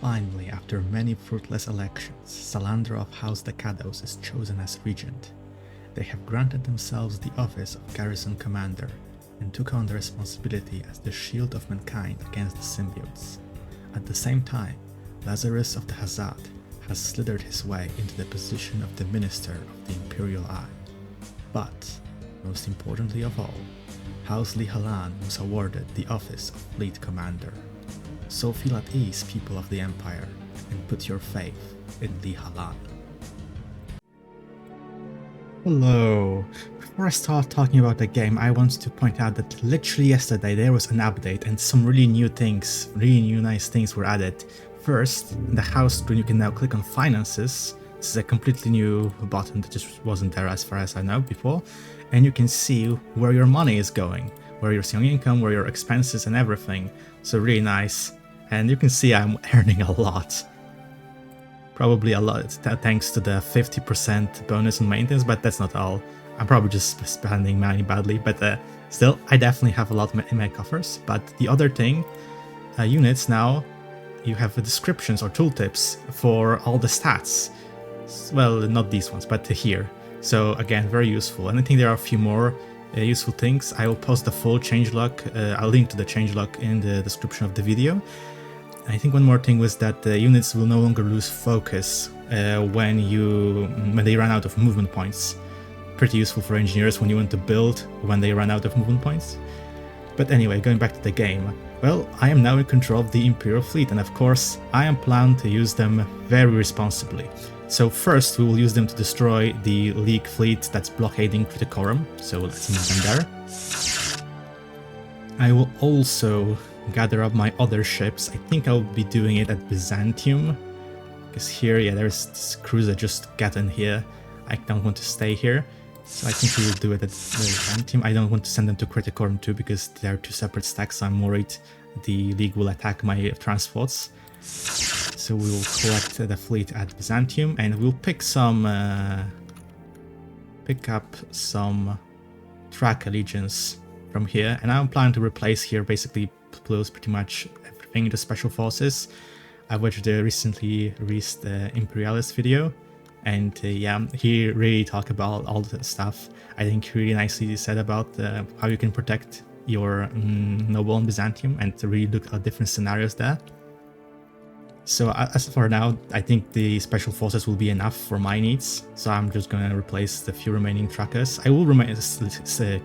Finally, after many fruitless elections, Salandra of House Decados is chosen as regent. They have granted themselves the office of garrison commander and took on the responsibility as the shield of mankind against the symbiotes. At the same time, Lazarus of the Hazard has slithered his way into the position of the Minister of the Imperial Eye. But, most importantly of all, House Halan was awarded the office of Fleet Commander. So feel at ease, people of the Empire, and put your faith in Halan. Hello! Before I start talking about the game, I want to point out that literally yesterday there was an update and some really new nice things were added. First, in the house screen you can now click on Finances. This is a completely new button that just wasn't there as far as I know before. And you can see where your money is going, where your seeing income, where your expenses and everything. So really nice. And you can see I'm earning a lot. Probably a lot thanks to the 50% bonus on maintenance, but that's not all. I'm probably just spending money badly, but still, I definitely have a lot in my coffers. But the other thing, units now, you have descriptions or tooltips for all the stats. Well, not these ones, but here. So again, very useful. And I think there are a few more useful things. I will post the full changelog. I'll link to the changelog in the description of the video. I think one more thing was that the units will no longer lose focus when they run out of movement points. Pretty useful for engineers when you want to build when they run out of movement points. But anyway, going back to the game. Well, I am now in control of the Imperial fleet, and of course, I am planning to use them very responsibly. So first, we will use them to destroy the League fleet that's blockading Criticorum, so let's move them there. I will also gather up my other ships. I think I'll be doing it at Byzantium, because here, yeah, there's this cruiser just got in here. I don't want to stay here, so I think we will do it at Byzantium. I don't want to send them to Criticorum too, because they're two separate stacks, so I'm worried the League will attack my transports. So we will collect the fleet at Byzantium, and we'll pick up some track allegiance from here, and I'm planning to replace here basically close pretty much everything into special forces. I watched the recently released Imperialis video, and yeah, he really talked about all the stuff. I think he really nicely said about how you can protect your noble in Byzantium and to really look at different scenarios there. So as for now, I think the special forces will be enough for my needs, so I'm just going to replace the few remaining trackers. I will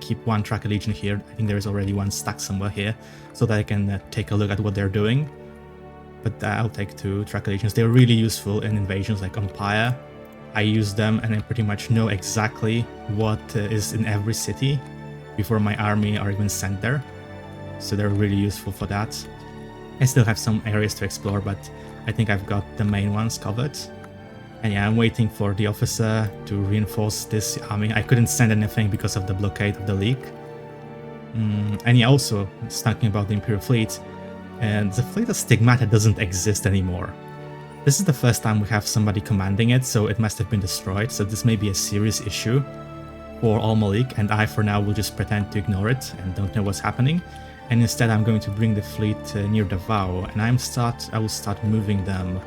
keep one tracker legion here. I think there is already one stuck somewhere here, so that I can take a look at what they're doing. But I'll take two tracker legions. They're really useful in invasions like Empire. I use them and I pretty much know exactly what is in every city before my army are even sent there. So they're really useful for that. I still have some areas to explore, but I think I've got the main ones covered. And yeah, I'm waiting for the officer to reinforce this army. I couldn't send anything because of the blockade of the League. And yeah, also, talking about the Imperial fleet, and the fleet of Stigmata doesn't exist anymore. This is the first time we have somebody commanding it, so it must have been destroyed, so this may be a serious issue for all Malik, and I for now will just pretend to ignore it and don't know what's happening. And instead I'm going to bring the fleet near Davao, and I will start moving them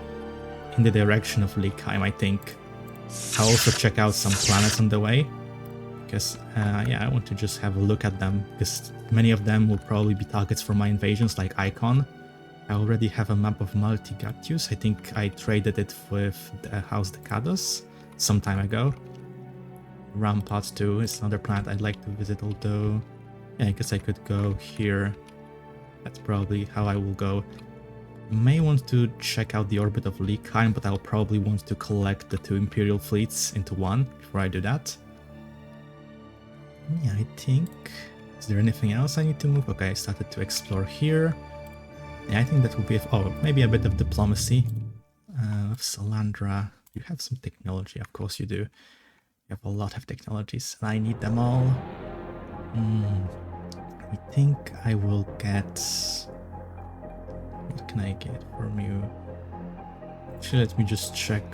in the direction of Leekheim, I think. I'll also check out some planets on the way, because yeah, I want to just have a look at them, because many of them will probably be targets for my invasions, like Icon. I already have a map of Multigatius. I think I traded it with the House Decados some time ago. Ramparts too is another planet I'd like to visit, although yeah, I guess I could go here. That's probably how I will go. May want to check out the orbit of Leekheim, but I'll probably want to collect the two Imperial fleets into one before I do that. Yeah, I think... Is there anything else I need to move? Okay, I started to explore here. Yeah, I think that will be... Oh, maybe a bit of diplomacy. Salandra, you have some technology, of course you do. You have a lot of technologies, and I need them all. I think I will get... What can I get from you? Actually, let me just check.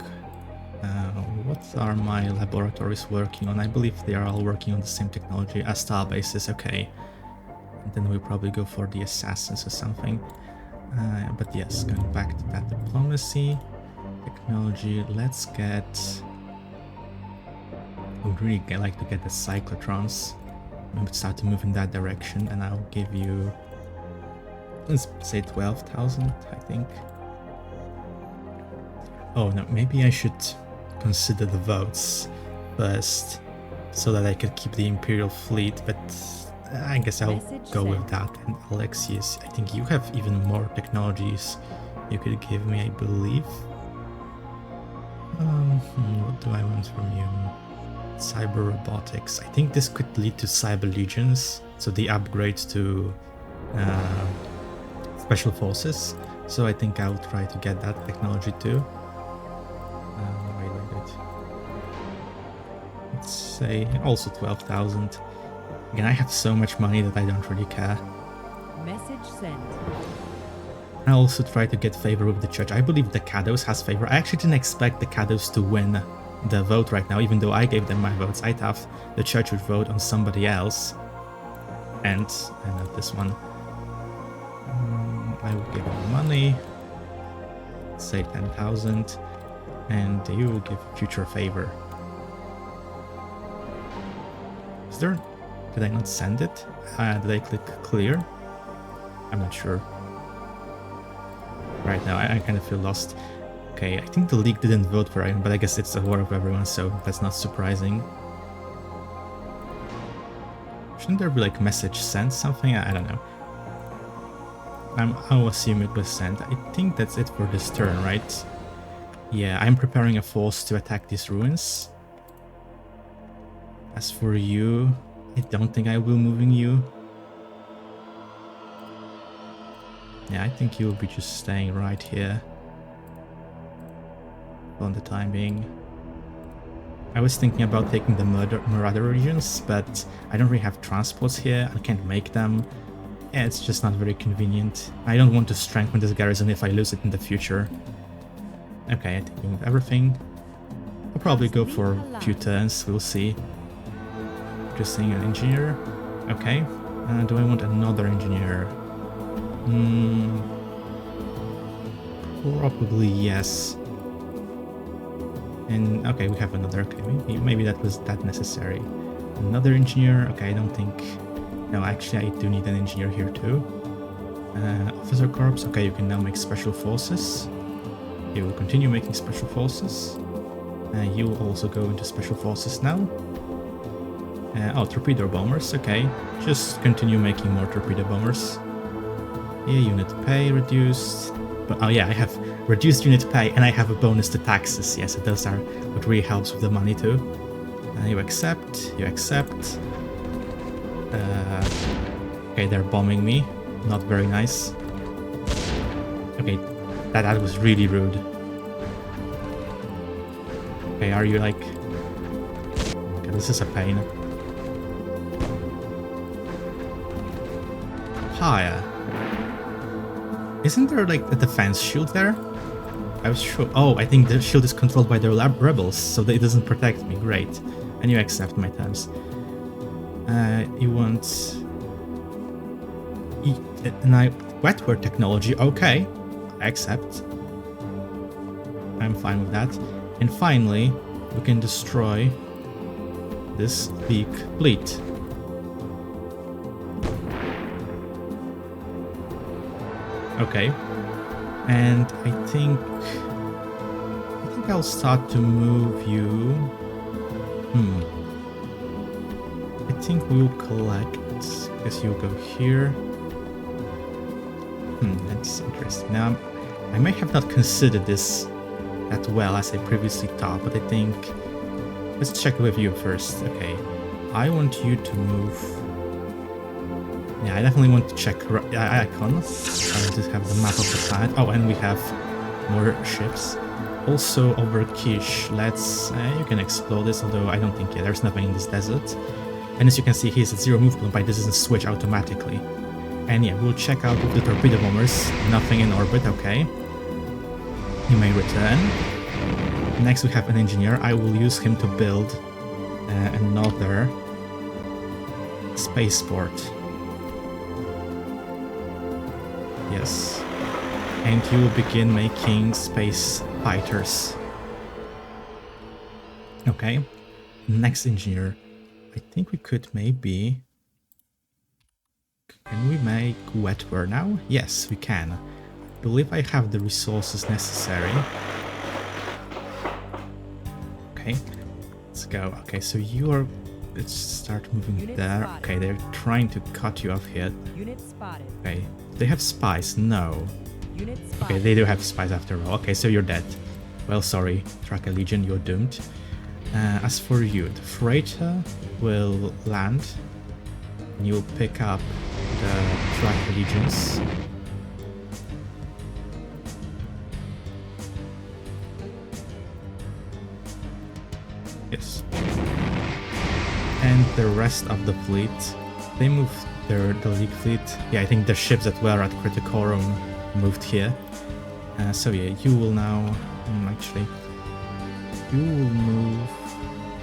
What are my laboratories working on? I believe they are all working on the same technology. A star basis, okay. And then we'll probably go for the assassins or something. But yes, going back to that diplomacy, technology, let's get... I would really like to get the cyclotrons. Maybe start to move in that direction, and I'll give you, let's say 12,000, I think. Oh no, maybe I should consider the votes first, so that I could keep the Imperial fleet, but I guess I'll go with that. And Alexius, I think you have even more technologies you could give me, I believe. What do I want from you? Cyber robotics. I think this could lead to cyber legions, so the upgrade to special forces. So I think I'll try to get that technology too. Wait. Let's say also 12,000. Again, I have so much money that I don't really care. Message sent. I also try to get favor with the church. I believe the Kados has favor. I actually didn't expect the Kados to win the vote right now, even though I gave them my votes. I thought the church would vote on somebody else. And not this one. I will give them money. Say 10,000. And you will give future favor. Is there... Did I not send it? Did I click clear? I'm not sure. Right now, I kind of feel lost. Okay, I think the league didn't vote for him, but I guess it's a war of everyone, so that's not surprising. Shouldn't there be like message sent something? I don't know. I'll assume it was sent. I think that's it for this turn, right? Yeah, I'm preparing a force to attack these ruins. As for you, I don't think I will moving you. Yeah, I think you'll be just staying right here for the time being. I was thinking about taking the Marauder regions, but I don't really have transports here. I can't make them. Yeah, it's just not very convenient. I don't want to strengthen this garrison if I lose it in the future. Okay, I think we move everything. I'll probably go for a few turns, we'll see. Just seeing an engineer. Okay. Do I want another engineer? Probably yes. And okay, we have another. Okay, maybe that was that necessary. Another engineer. Okay, I don't think. No, actually, I do need an engineer here too. Officer corps. Okay, you can now make special forces. You will continue making special forces. You will also go into special forces now. Oh, torpedo bombers. Okay, just continue making more torpedo bombers. Yeah, unit pay reduced. But oh yeah, I have reduced unit pay and I have a bonus to taxes. Yes, those are what really helps with the money too. You accept. You accept. Okay, they're bombing me. Not very nice. Okay, that was really rude. Okay, are you like... Okay, this is a pain. Higher. Isn't there like a defense shield there? I was sure. Oh, I think the shield is controlled by the rebels, so that it doesn't protect me. Great. And you accept my terms. You want... wetware technology. Okay. I accept. I'm fine with that. And finally, we can destroy this big fleet. Okay, and I think I'll start to move you. I think we'll collect. Guess you'll go here. That's interesting. Now, I may have not considered this that well as I previously thought, but I think let's check with you first. Okay, I want you to move. Yeah, I definitely want to check icon. I want to have the map of the planet. Oh, and we have more ships. Also over Kish, let's... you can explore this, although I don't think... Yeah, there's nothing in this desert. And as you can see, he's at 0 movement, but this doesn't switch automatically. And yeah, we'll check out with the torpedo bombers. Nothing in orbit, okay. He may return. Next we have an engineer. I will use him to build another spaceport. Yes. And you will begin making space fighters. Okay. Next engineer. I think we could maybe... Can we make wetware now? Yes, we can. I believe I have the resources necessary. Okay, let's go. Okay, so you are... Let's start moving Unit there. spotted. Okay, they're trying to cut you off here. Unit spotted. Okay, they have spies. No. Unit spotted. Okay, they do have spies after all. Okay, so you're dead. Well, sorry, Tracker Legion, you're doomed. As for you, the freighter will land. And you'll pick up the Tracker Legions. Yes. And the rest of the fleet, they moved the League fleet. Yeah, I think the ships that were at Criticorum moved here. So yeah, you will now... actually, you will move...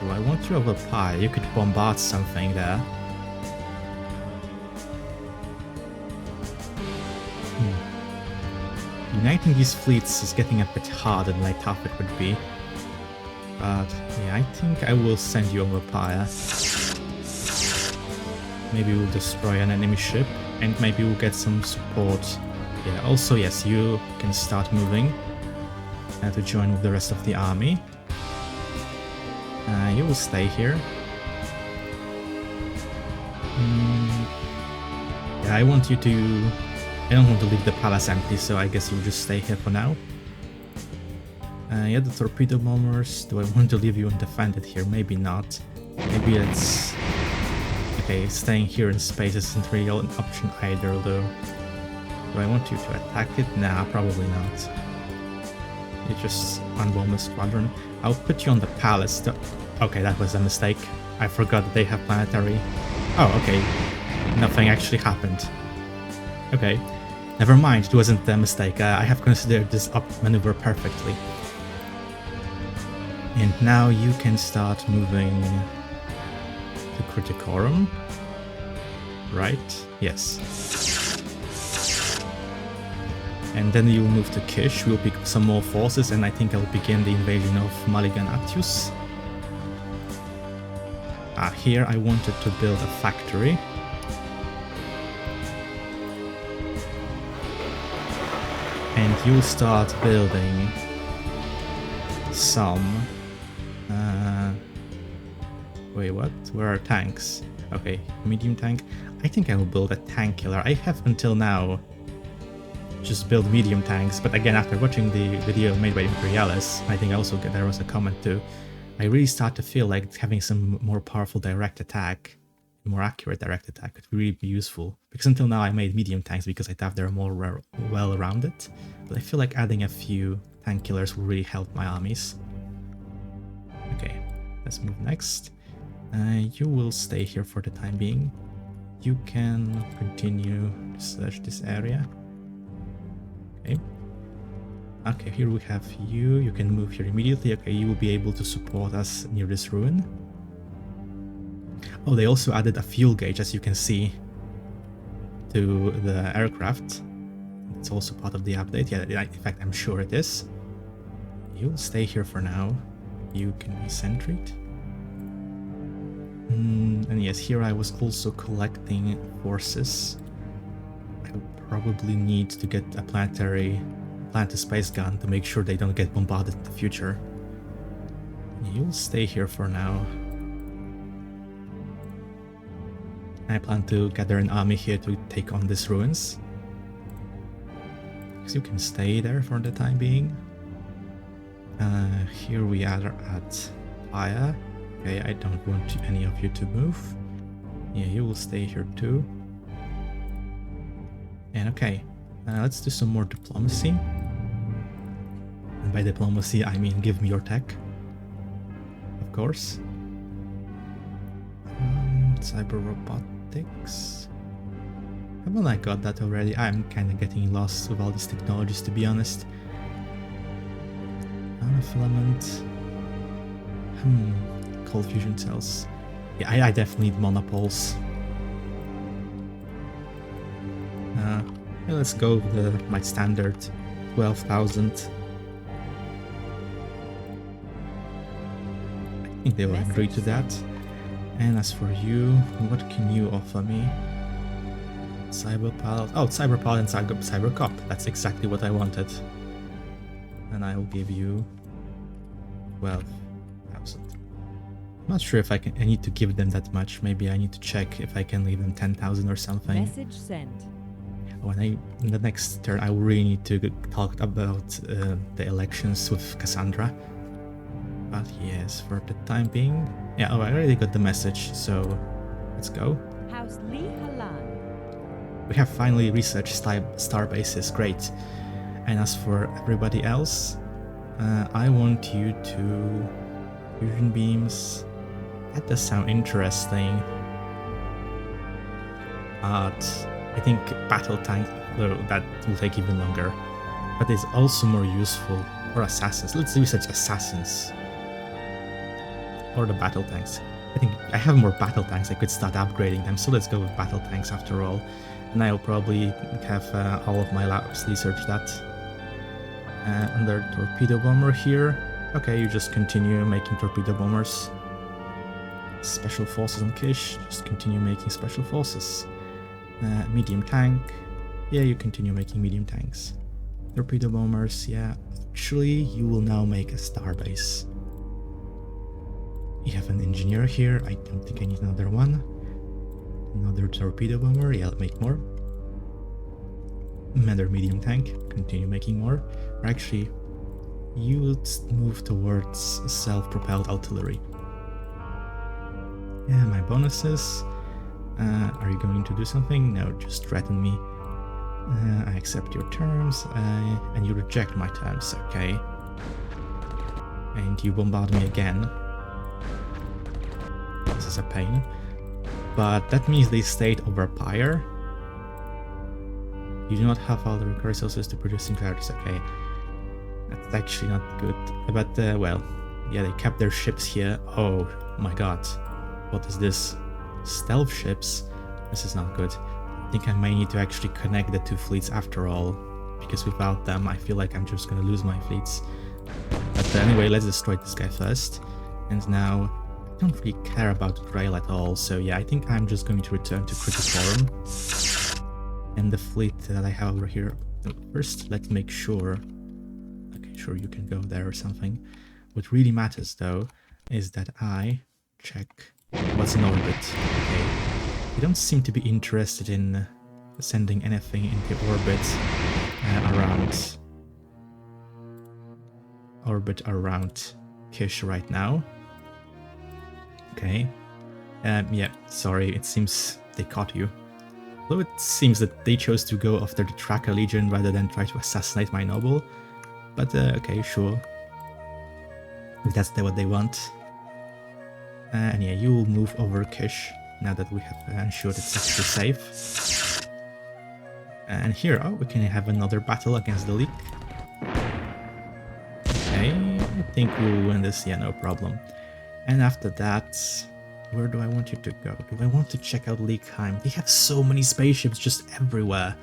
Oh, I want you over Pi. You could bombard something there. Uniting these fleets is getting a bit harder than I thought it would be. But yeah, I think I will send you over Pi. Maybe we'll destroy an enemy ship, and maybe we'll get some support. Yeah, also yes, you can start moving to join with the rest of the army. You will stay here. Yeah, I want you to... I don't want to leave the palace empty, so I guess you'll just stay here for now. Yeah, the torpedo bombers. Do I want to leave you undefended here? Maybe not. Maybe it's... Okay, staying here in space isn't really an option either, though. Do I want you to attack it? Nah, probably not. You just unbomb the squadron. I'll put you on the palace. Okay, that was a mistake. I forgot that they have planetary. Oh, okay. Nothing actually happened. Okay. Never mind, it wasn't a mistake. I have considered this maneuver perfectly. And now you can start moving to Criticorum. Right? Yes. And then you'll move to Kish, we'll pick some more forces, and I think I'll begin the invasion of Maligan Atius. Here I wanted to build a factory. And you'll start building some... Wait, what? Where are tanks? Okay, medium tank. I think I will build a tank killer. I have until now just built medium tanks, but again, after watching the video made by Imperialis, I think also there was a comment too, I really start to feel like having some more powerful direct attack, more accurate direct attack would really be useful. Because until now I made medium tanks because I thought they're more well-rounded, but I feel like adding a few tank killers will really help my armies. Okay, let's move next. You will stay here for the time being. You can continue to search this area. Okay. Okay, here we have you. You can move here immediately. Okay, you will be able to support us near this ruin. Oh, they also added a fuel gauge, as you can see, to the aircraft. It's also part of the update. Yeah, in fact, I'm sure it is. You'll stay here for now. You can be sentryed. And yes, here I was also collecting forces. I will probably need to get a planetary space gun to make sure they don't get bombarded in the future. You'll stay here for now. I plan to gather an army here to take on these ruins. So you can stay there for the time being. Here we are at Aya. Okay, I don't want any of you to move. Yeah, you will stay here too. And okay, let's do some more diplomacy. And by diplomacy, I mean give me your tech. Of course. Cyber robotics. Haven't I got that already? I'm kind of getting lost with all these technologies, to be honest. Nanofilament. Cold fusion cells. Yeah, I definitely need monopoles. Yeah, let's go with my standard 12,000. I think they will agree to that. And as for you, what can you offer me? Cyberpal. Oh, Cyberpal and Cybercop. That's exactly what I wanted. And I will give you 12,000. I'm not sure if I need to give them that much. Maybe I need to check if I can leave them 10,000 or something. Message sent. In the next turn, I will really need to talk about the elections with Cassandra. But yes, for the time being, yeah. Oh, I already got the message, so let's go. House Lee Halan. We have finally researched star bases, great. And as for everybody else, I want you to fusion beams. That does sound interesting. But I think battle tank, that will take even longer. But it's also more useful for assassins. Let's research assassins. Or the battle tanks. I think I have more battle tanks, I could start upgrading them, so let's go with battle tanks after all. And I'll probably have all of my labs research that. Under torpedo bomber here. Okay, you just continue making torpedo bombers. Special forces on Kish, just continue making special forces. Medium tank. Yeah, you continue making medium tanks. Torpedo bombers, yeah. Actually, you will now make a starbase. You have an engineer here. I don't think I need another one. Another torpedo bomber. Yeah, I'll make more. Another medium tank. Continue making more. Or actually, you would move towards self-propelled artillery. Yeah, my bonuses. Are you going to do something? No, just threaten me. I accept your terms. And you reject my terms. Okay. And you bombard me again. This is a pain. But that means they stayed over Pyre. You do not have all the resources to produce singularities. Okay. That's actually not good. But, well, yeah, they kept their ships here. Oh my god. What is this? Stealth ships? This is not good. I think I may need to actually connect the two fleets after all. Because without them, I feel like I'm just gonna lose my fleets. But anyway, let's destroy this guy first. And now, I don't really care about Grail at all. So yeah, I think I'm just going to return to Criticorum. And the fleet that I have over here. First, let's make sure. Okay, sure, you can go there or something. What really matters, though, is that I check what's in orbit. Okay. You don't seem to be interested in sending anything into orbit around Kish right now. Okay. Yeah, sorry, it seems they caught you. Though it seems that they chose to go after the Tracker Legion rather than try to assassinate my noble. But okay, sure. If that's what they want. And yeah, you will move over Kish now that we have ensured it's actually safe. And here, oh, we can have another battle against the League. Okay, I think we'll win this, yeah, no problem. And after that, where do I want you to go? Do I want to check out Leakheim? They have so many spaceships just everywhere.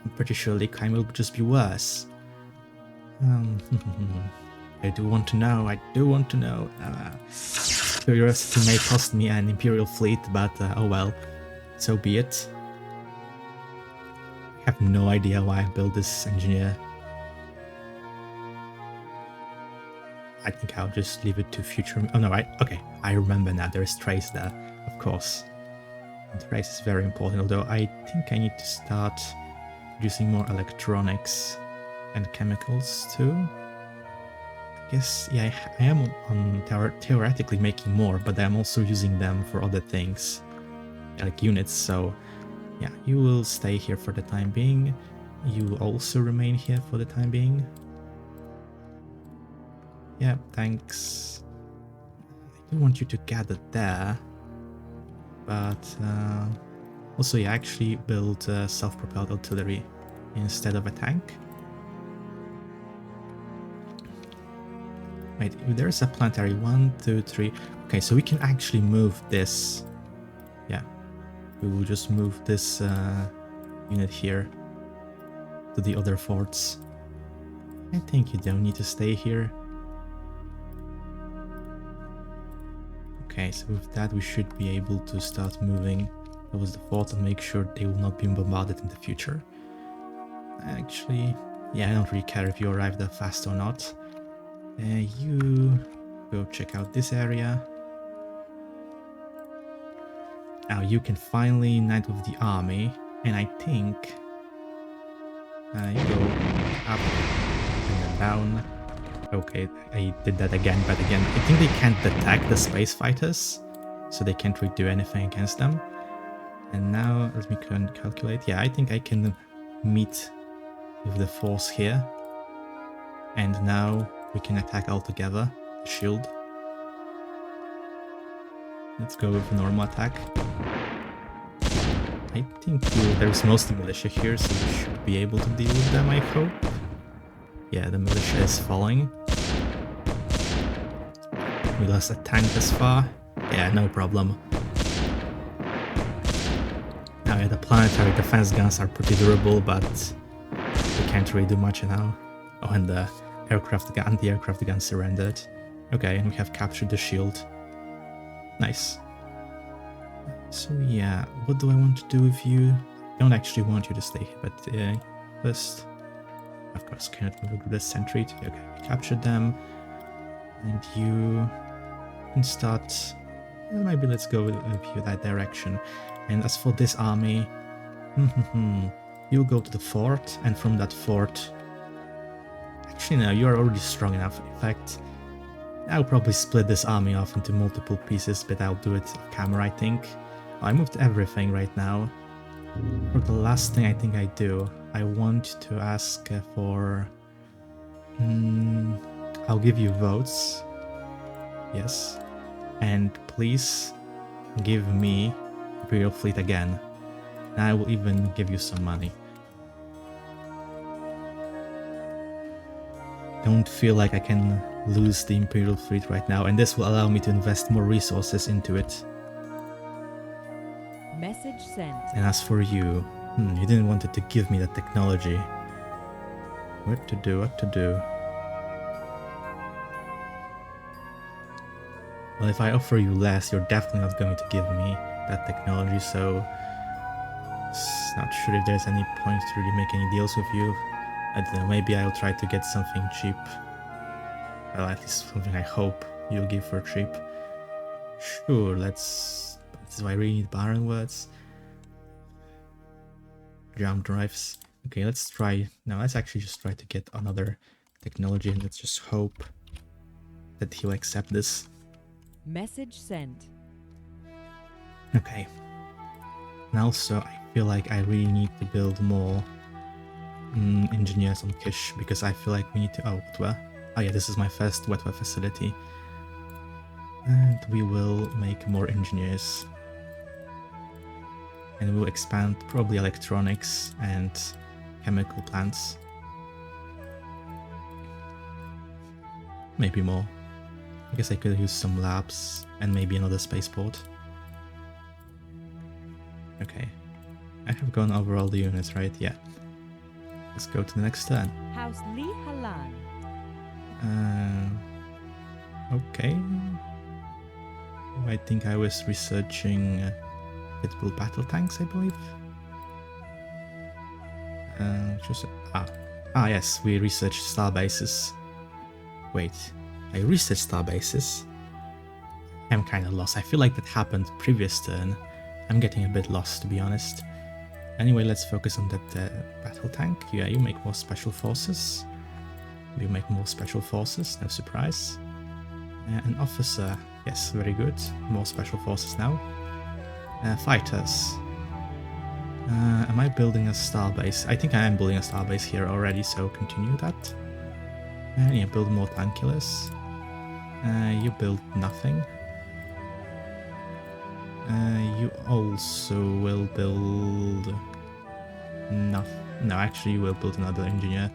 I'm pretty sure Leakheim will just be worse. I do want to know, Curiosity may cost me an Imperial fleet, but oh well, so be it. I have no idea why I built this engineer. I think I'll just leave it to future. Oh no, okay, I remember now. There is Trace there, of course. And Trace is very important, although I think I need to start producing more electronics and chemicals too. I guess, yeah, I am on theoretically making more, but I'm also using them for other things, like units. So yeah, you will stay here for the time being. You will also remain here for the time being. Yeah, thanks. I do want you to gather there, but also, yeah, actually build self-propelled artillery instead of a tank. Wait, there's a planetary 1, 2, 3. Okay, so we can actually move this. Yeah, we will just move this unit here to the other forts. I think you don't need to stay here. Okay, so with that we should be able to start moving towards the fort and make sure they will not be bombarded in the future. Actually, yeah, I don't really care if you arrive that fast or not. You go check out this area. Now you can finally unite with the army, and I think you go up and then down. Okay, I did that again, but again, I think they can't attack the space fighters, so they can't really do anything against them. And now, let me calculate. Yeah, I think I can meet with the force here. And now we can attack all together. Shield. Let's go with a normal attack. I think there's mostly militia here, so we should be able to deal with them, I hope. Yeah, the militia is falling. We lost a tank this far. Yeah, no problem. Now, yeah, the planetary defense guns are pretty durable, but we can't really do much now. Oh, and the anti-aircraft gun surrendered. Okay, and we have captured the shield. Nice. So yeah, what do I want to do with you? I don't actually want you to stay here, but first, of course, cannot move a good sentry. Okay, we captured them. And you can start, maybe let's go with you that direction. And as for this army, you'll go to the fort, and from that fort, actually no, you are already strong enough. In fact, I'll probably split this army off into multiple pieces, but I'll do it off camera, I think. I moved everything right now. For the last thing I think I do, I want to ask for... I'll give you votes. Yes. And please give me Imperial fleet again. And I will even give you some money. Don't feel like I can lose the Imperial fleet right now, and this will allow me to invest more resources into it. Message sent. And as for you, you didn't want to give me that technology. What to do, what to do. Well, if I offer you less, you're definitely not going to give me that technology, so not sure if there's any point to really make any deals with you. I don't know, maybe I'll try to get something cheap. Well, at least something I hope you'll give for cheap. Sure, let's... Do I really need Baron words? Jump drives. Okay, let's try... No, let's actually just try to get another technology, and let's just hope that he'll accept this. Message sent. Okay. And also, I feel like I really need to build more engineers on Kish, because I feel like we need to... Oh, wetware. Oh yeah, this is my first wetware facility. And we will make more engineers. And we'll expand probably electronics and chemical plants. Maybe more. I guess I could use some labs and maybe another spaceport. Okay. I have gone over all the units, right? Yeah. Let's go to the next turn. House Li Halan. Okay. I think I was researching pitbull battle tanks, I believe. Yes, we researched star bases. Wait, I researched star bases? I'm kind of lost. I feel like that happened previous turn. I'm getting a bit lost, to be honest. Anyway, let's focus on that battle tank. Yeah, you make more special forces. You make more special forces, no surprise. An officer, yes, very good. More special forces now. Fighters. Am I building a starbase? I think I am building a starbase here already, so continue that. And yeah, build more tank killers. You build nothing. You also will build... nothing. No, actually you will build another engineer.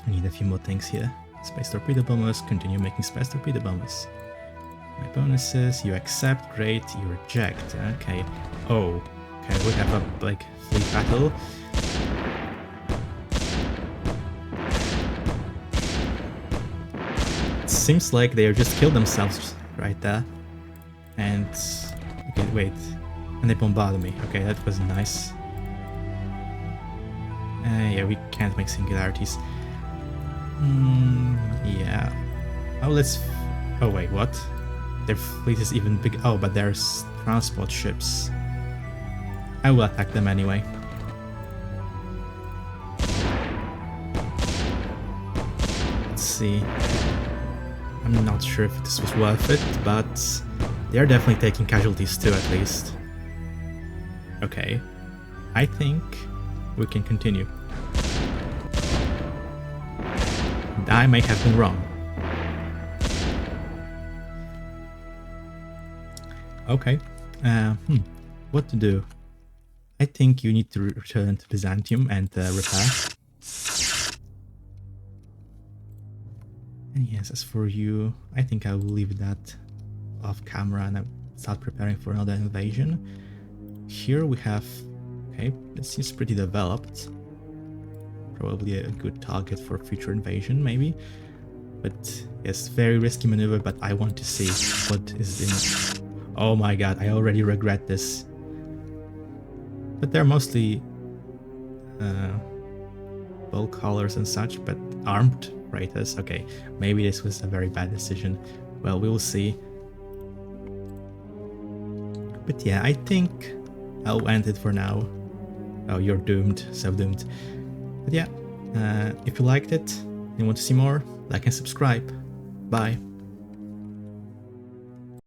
I need a few more things here. Space torpedo bombers, continue making space torpedo bombers. My bonuses, you accept, great, you reject, okay. Oh, okay, we have a, like, fleet battle. seems like they just killed themselves right there. And okay, wait, and they bombarded me. Okay, that was nice. Yeah, we can't make singularities. Yeah. Oh, let's. Oh wait, what? Their fleet is even big. Oh, but there's transport ships. I will attack them anyway. Let's see. I'm not sure if this was worth it, but they're definitely taking casualties too, at least. Okay. I think we can continue. I may have been wrong. Okay. What to do? I think you need to return to Byzantium and repair. And yes, as for you, I think I will leave that off camera and I'll start preparing for another invasion. Here we have... Okay, this seems pretty developed. Probably a good target for a future invasion, maybe. But yes, very risky maneuver, but I want to see what is in it. Oh my god, I already regret this. But they're mostly bulk haulers and such, but armed freighters. Okay, maybe this was a very bad decision. Well, we will see. But yeah, I think I'll end it for now. Oh, you're doomed, so doomed. But yeah, if you liked it and you want to see more, like and subscribe. Bye.